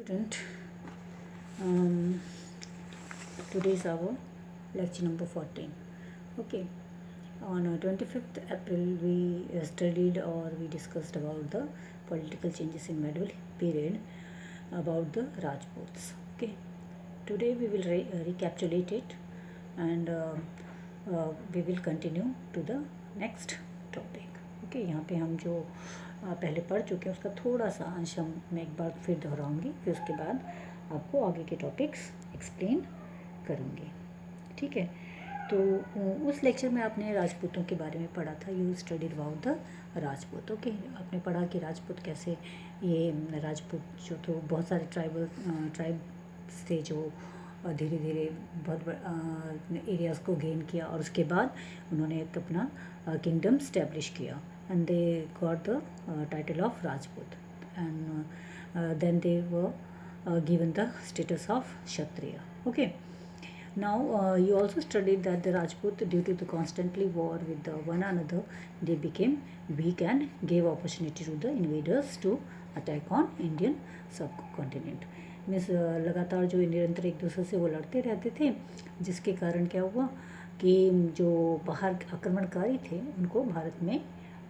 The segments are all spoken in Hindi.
Student, um, today is our lecture number 14. Okay, on 25th April we studied or we discussed about the political changes in medieval period, about the Rajputs. Okay, today we will recapitulate it, and we will continue to the next topic. Okay, यहाँ पे हम जो पहले पढ़ चुके हैं उसका थोड़ा सा अंश मैं एक बार फिर दोहराऊंगी, फिर उसके बाद आपको आगे के टॉपिक्स एक्सप्लेन करूंगी. ठीक है, तो उस लेक्चर में आपने राजपूतों के बारे में पढ़ा था. You studied about the Rajput. Okay, आपने पढ़ा कि राजपूत कैसे, ये राजपूत जो तो बहुत सारे ट्राइब्स थे जो धीरे धीरे बहुत एरियाज़ को गेन किया, और उसके बाद उन्होंने एक अपना किंगडम स्टैब्लिश किया, and they got the title of Rajput, and then they were given the status of Kshatriya. Okay, now you also studied that the Rajput, due to the constantly war with the one another, they became weak and gave opportunity to the invaders to attack on Indian subcontinent. Means लगातार जो निरंतर एक दूसरे से वो लड़ते रहते थे, जिसके कारण क्या हुआ कि जो बाहर आक्रमणकारी थे उनको भारत में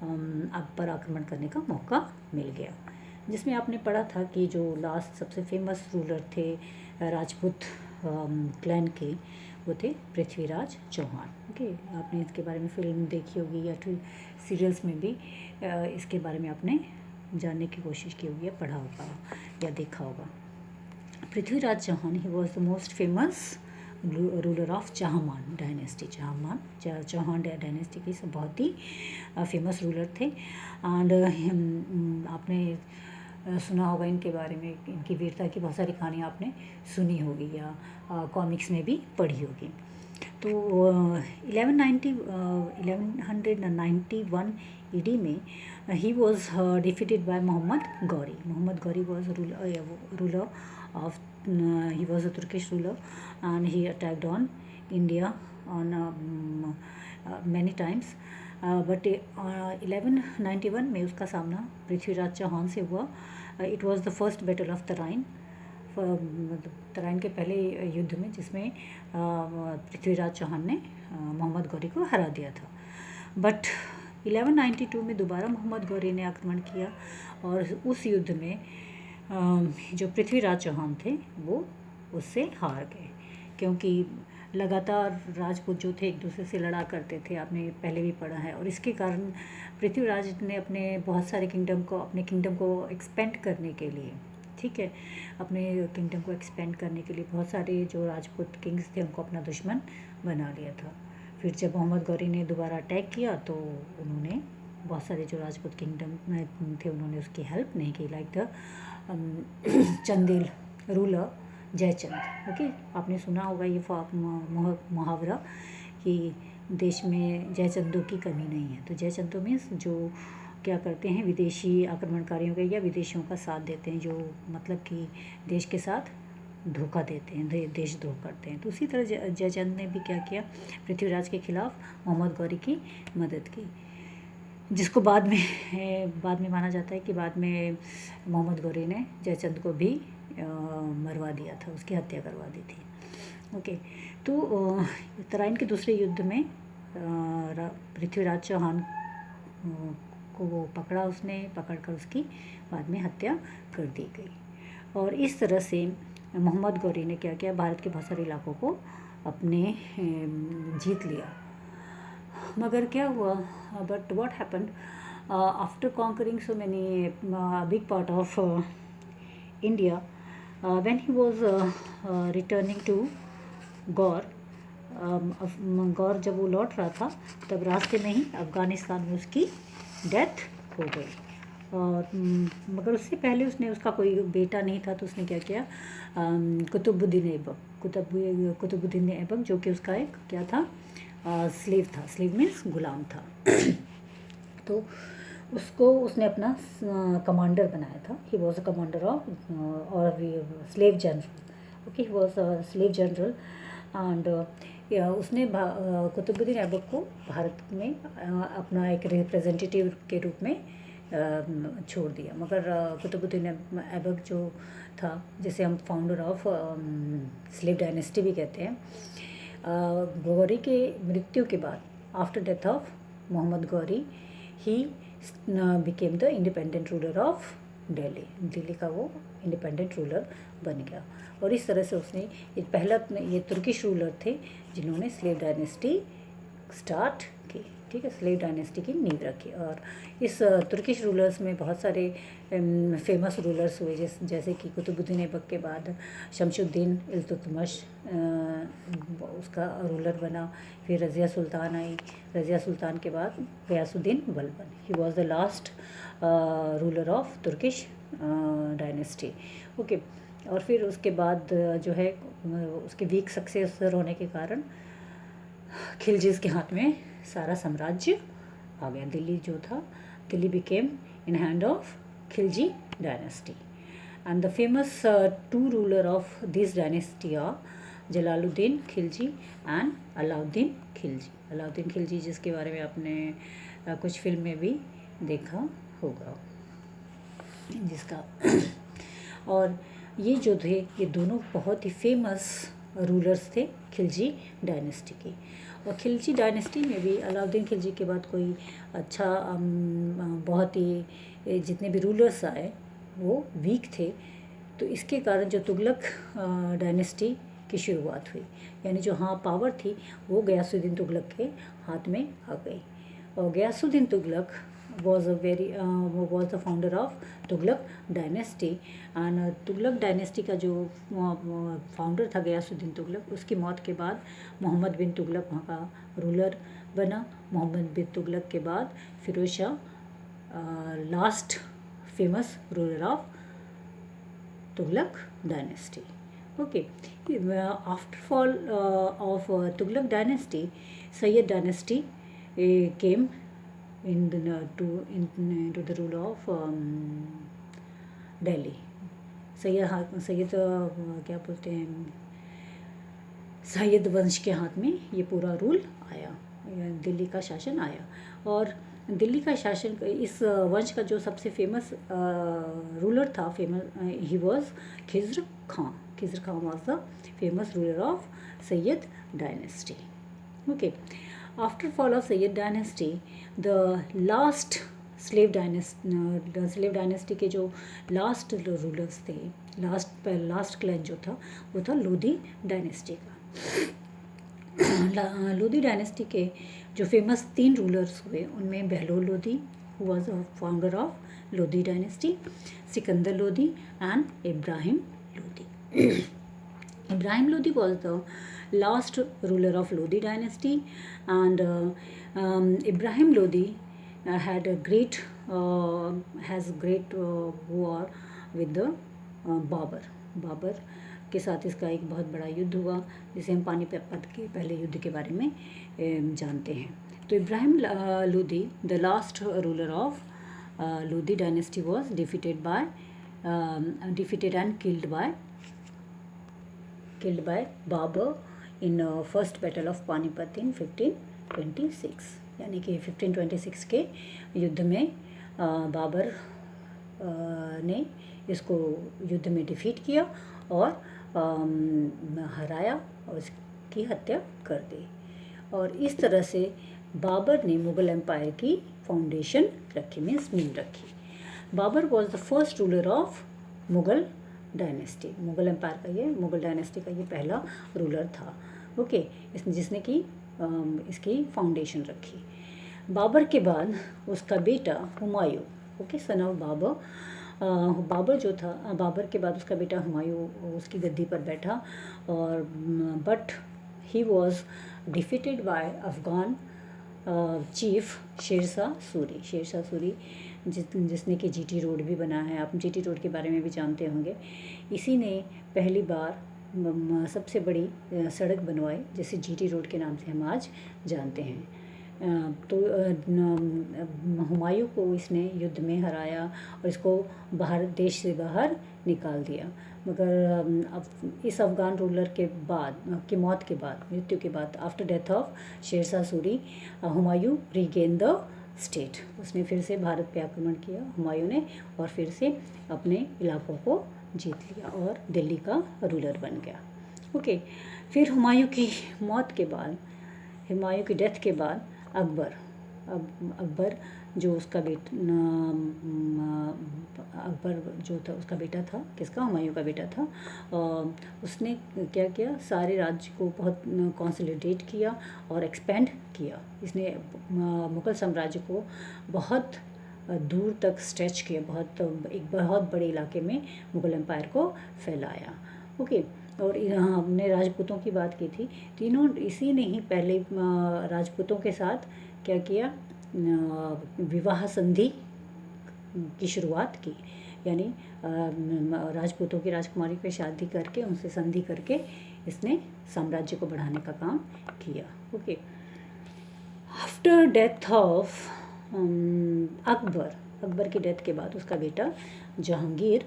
अब पर आक्रमण करने का मौका मिल गया. जिसमें आपने पढ़ा था कि जो लास्ट सबसे फेमस रूलर थे राजपूत क्लैन के, वो थे पृथ्वीराज चौहान. ओके, आपने इसके बारे में फिल्म देखी होगी या फिर सीरियल्स में भी इसके बारे में आपने जानने की कोशिश की होगी या पढ़ा होगा या देखा होगा. Prithviraj Chauhan, he was the most famous ruler of Chahamana dynasty. Chauhan dynasty की सब बहुत ही फेमस रूलर थे. एंड आपने सुना होगा इनके बारे में, इनकी वीरता की बहुत सारी कहानियाँ आपने सुनी होगी या कॉमिक्स में भी पढ़ी होगी. तो 1191 ईडी में he was defeated by Mohammad Ghori. Mohammad Ghori was ruler of he was a Turkish ruler, and he attacked on India on many times, but 1191 में उसका सामना पृथ्वीराज चौहान से हुआ. It was the first battle of Tarain, Tarain के पहले युद्ध में, जिसमें पृथ्वीराज चौहान ने मोहम्मद गौरी को हरा दिया था. बट 1192 में दोबारा मोहम्मद गौरी ने आक्रमण किया, और उस युद्ध में जो पृथ्वीराज चौहान थे वो उससे हार गए, क्योंकि लगातार राजपूत जो थे एक दूसरे से लड़ा करते थे. आपने पहले भी पढ़ा है. और इसके कारण पृथ्वीराज ने अपने बहुत सारे किंगडम को एक्सपेंड करने के लिए, ठीक है, अपने किंगडम को एक्सपेंड करने के लिए बहुत सारे जो राजपूत किंग्स थे उनको अपना दुश्मन बना लिया था. फिर जब मोहम्मद गौरी ने दोबारा अटैक किया तो उन्होंने बहुत सारे जो राजपूत किंगडम थे उन्होंने उसकी हेल्प नहीं की. Like the Chandel ruler Jaichand. Okay, आपने सुना होगा ये मुहावरा कि देश में जयचंदों की कमी नहीं है. तो जयचंदों मीन्स जो क्या करते हैं, विदेशी आक्रमणकारियों का या विदेशियों का साथ देते हैं, जो मतलब कि देश के साथ धोखा देते हैं, देशद्रोह करते हैं. तो उसी तरह जयचंद ने भी क्या किया, पृथ्वीराज के खिलाफ मोहम्मद गौरी की मदद की, जिसको बाद में माना जाता है कि बाद में मोहम्मद गौरी ने जयचंद को भी मरवा दिया था, उसकी हत्या करवा दी थी. ओके, तो तराइन के दूसरे युद्ध में पृथ्वीराज चौहान को वो पकड़कर उसकी बाद में हत्या कर दी गई. और इस तरह से मोहम्मद गौरी ने क्या किया, भारत के बहुत सारे इलाकों को अपने जीत लिया. मगर क्या हुआ, but what happened after conquering so many big part of India, when he was returning to Ghor, जब वो लौट रहा था तब रास्ते में ही अफ़गानिस्तान में उसकी डेथ हो गई. और मगर उससे पहले उसका कोई बेटा नहीं था, तो उसने क्या किया, कुतुबुद्दीन ऐबक जो कि उसका एक क्या था, स्लेव था. स्लेव मीन्स गुलाम था. तो उसने अपना कमांडर बनाया था. He was a commander of और slave general. Okay, he was a slave general. And उसने कुतुबुद्दीन ऐबक को भारत में अपना एक रिप्रेजेंटेटिव के रूप में छोड़ दिया। मगर कुतुबुद्दीन ऐबक जो था, जिसे हम फाउंडर ऑफ स्लेव डायनेस्टी भी कहते हैं, गौरी के मृत्यु के बाद, after death of Mohammad Ghori, he became the independent ruler of Delhi. Delhi का वो इंडिपेंडेंट रूलर बन गया। और इस तरह से उसने ये तुर्किश रूलर थे जिन्होंने स्लेव डायनेस्टी स्टार्ट की। ठीक है, स्लेव डायनेस्टी की नींव रखी। और इस तुर्किश रूलर्स में बहुत सारे फेमस रूलर्स हुए, जैसे कि कुतुबुद्दीन ऐबक के बाद शमशुद्दीन इल्तुतमिश उसका रूलर बना। फिर रज़िया सुल्तान आई। रज़िया सुल्तान के बाद Ghiyasuddin Balban, he was the last ruler of Turkish dynasty. Okay, और फिर उसके बाद जो है उसके वीक सक्सेसर होने के कारण खिलजिस के हाथ में सारा साम्राज्य आ गया। दिल्ली जो था, Delhi became in hand of Khilji dynasty. And the famous two ruler of this dynasty are Jalaluddin Khilji and Alauddin Khilji. Alauddin Khilji जिसके बारे में आपने कुछ फिल्म में भी देखा होगा जिसका और ये जो थे, ये दोनों बहुत ही फेमस रूलर्स थे खिलजी डायनेस्टी के। और खिलजी डायनेस्टी में भी अलाउद्दीन खिलजी के बाद कोई अच्छा बहुत ही जितने भी रूलर्स आए वो वीक थे। तो इसके कारण जो तुगलक डायनेस्टी की शुरुआत हुई, यानी जो पावर थी वो गयासुद्दीन तुगलक के हाथ में आ गई। और Ghiyasuddin Tughlaq was the founder of Tughlaq dynasty. And Tughlaq dynasty का जो फाउंडर था गयासुद्दीन तुगलक, उसकी मौत के बाद मोहम्मद बिन तुगलक वहाँ का रूलर बना। मोहम्मद बिन तुगलक के बाद Firoz Shah, last famous ruler of Tughlaq dynasty. Okay, after fall of Tughlaq dynasty, Sayyid dynasty came into the rule of Delhi. Sayyid क्या बोलते हैं, सैयद वंश के हाथ में ये पूरा रूल आया, दिल्ली का शासन आया। और दिल्ली का शासन, इस वंश का जो सबसे फेमस रूलर था, he was Khizr Khan. Khizr Khan was the famous ruler of Syed dynasty. Okay, after fall of Sayyid dynasty, the last slave dynasty के जो last rulers थे, last clan जो था वो था लोधी डायनेस्टी का। लोधी डायनेस्टी के जो फेमस 3 रूलर्स हुए उनमें Bahlol Lodhi, who was the founder of Lodhi dynasty, Sikandar Lodhi and Ibrahim Lodhi. Ibrahim Lodi was the last ruler of Lodi dynasty, and Ibrahim Lodi has great war with the Babur. Babur के साथ इसका एक बहुत बड़ा युद्ध हुआ, जिसे हम पानीपत के पहले युद्ध के बारे में जानते हैं। तो Ibrahim Lodi, the last ruler of Lodhi dynasty, was defeated and killed by Babur in first battle of Panipat in 1526। यानी कि 1526 के युद्ध में बाबर ने इसको युद्ध में डिफीट किया और हराया और इसकी हत्या कर दी। और इस तरह से बाबर ने मुग़ल एम्पायर की फाउंडेशन रखी, मीन्स नींव रखी। Babur was the first ruler of Mughal dynasty. Mughal empire का ये, मुग़ल डायनेस्टी का ये पहला रूलर था। ओके, जिसने कि इसकी फाउंडेशन रखी। बाबर के बाद उसका बेटा Humayun, okay, son of Babur, Babur जो था, बाबर के बाद उसका बेटा हुमायूं उसकी गद्दी पर बैठा। और but he was defeated by Afghan chief Shershah Suri. Shershah Suri जिसने कि जीटी रोड भी बना है, आप जीटी रोड के बारे में भी जानते होंगे। इसी ने पहली बार सबसे बड़ी सड़क बनवाई, जिसे जीटी रोड के नाम से हम आज जानते हैं। तो हुमायूं को इसने युद्ध में हराया और इसको देश से बाहर निकाल दिया। मगर अब इस अफ़गान रूलर के बाद की मौत के बाद, मृत्यु के बाद, after death of Shershah Suri, Humayun regain the state. उसने फिर से भारत पे आक्रमण किया हुमायूं ने, और फिर से अपने इलाकों को जीत लिया और दिल्ली का रूलर बन गया। ओके, फिर हुमायूं की मौत के बाद, हुमायूं की डेथ के बाद अकबर जो उसका अकबर जो था उसका बेटा था, किसका, हुमायूं का बेटा था, उसने क्या किया, सारे राज्य को बहुत कंसोलिडेट किया और एक्सपेंड किया। इसने मुगल साम्राज्य को बहुत दूर तक स्ट्रेच किया, एक बहुत बड़े इलाके में मुगल एम्पायर को फैलाया। ओके, और यहाँ हमने राजपूतों की बात की थी, तीनों इसी ने ही पहले राजपूतों के साथ क्या किया, विवाह संधि की शुरुआत की, यानी राजपूतों की राजकुमारी पे शादी करके उनसे संधि करके इसने साम्राज्य को बढ़ाने का काम किया। Okay, after death of Akbar की डेथ के बाद उसका बेटा जहांगीर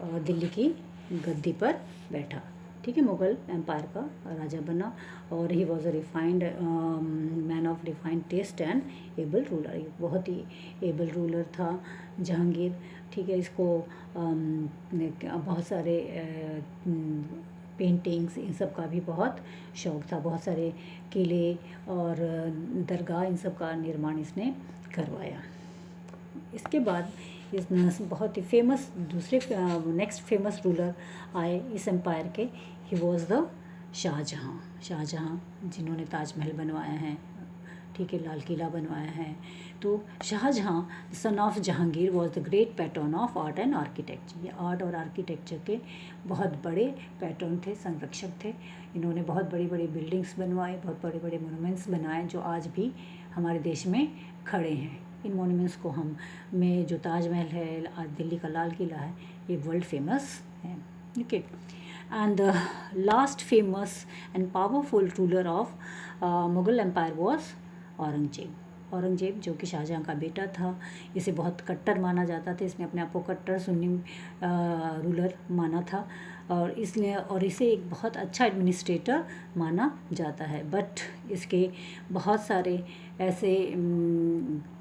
दिल्ली की गद्दी पर बैठा, ठीक है, मुगल एम्पायर का राजा बना, और he was a refined man of refined taste and able ruler. बहुत ही एबल रूलर था जहांगीर, ठीक है। इसको बहुत सारे पेंटिंग्स इन सब का भी बहुत शौक़ था, बहुत सारे किले और दरगाह इन सब का निर्माण इसने करवाया। इसके बाद इस बहुत ही फेमस दूसरे नेक्स्ट फेमस रूलर आए इस एम्पायर के, ही वॉज द शाहजहाँ जिन्होंने ताजमहल बनवाया है, ठीक है, लाल किला बनवाया है। तो Shahjahan son of Jahangir was the great patron of art and architecture. ये आर्ट और आर्किटेक्चर के बहुत बड़े पैटर्न थे, संरक्षक थे। इन्होंने बहुत बड़ी बड़ी बिल्डिंग्स बनवाए, बहुत बड़े बड़े मोनूमेंट्स बनाए जो आज भी हमारे देश में खड़े हैं। इन मोनूमेंट्स को में जो ताजमहल है, आज दिल्ली का लाल किला है, ये वर्ल्ड फेमस है। Okay, and the last famous and powerful ruler of Mughal empire was Aurangzeb, जो कि शाहजहाँ का बेटा था। इसे बहुत कट्टर माना जाता था, इसने अपने आप को कट्टर सुन्नी रूलर माना था, और इसे एक बहुत अच्छा एडमिनिस्ट्रेटर माना जाता है। बट इसके बहुत सारे ऐसे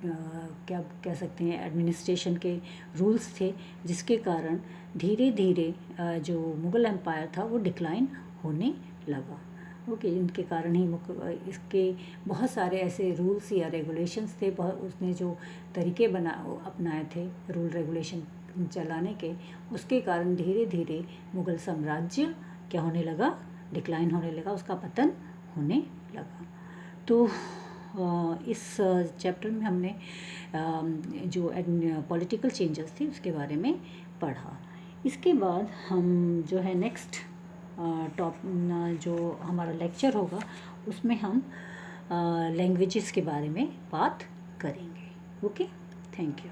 क्या कह सकते हैं, एडमिनिस्ट्रेशन के रूल्स थे, जिसके कारण धीरे धीरे जो मुगल एम्पायर था वो डिक्लाइन होने लगा। ओके, इनके कारण ही इसके बहुत सारे ऐसे रूल्स या रेगुलेशंस थे, उसने जो तरीके अपनाए थे रूल रेगुलेशन चलाने के, उसके कारण धीरे धीरे मुगल साम्राज्य क्या होने लगा, डिक्लाइन होने लगा, उसका पतन होने लगा। तो इस चैप्टर में हमने जो पॉलिटिकल चेंजेस थे उसके बारे में पढ़ा। इसके बाद हम जो है नेक्स्ट जो हमारा लेक्चर होगा उसमें हम लैंग्वेजेस के बारे में बात करेंगे। Okay, thank you.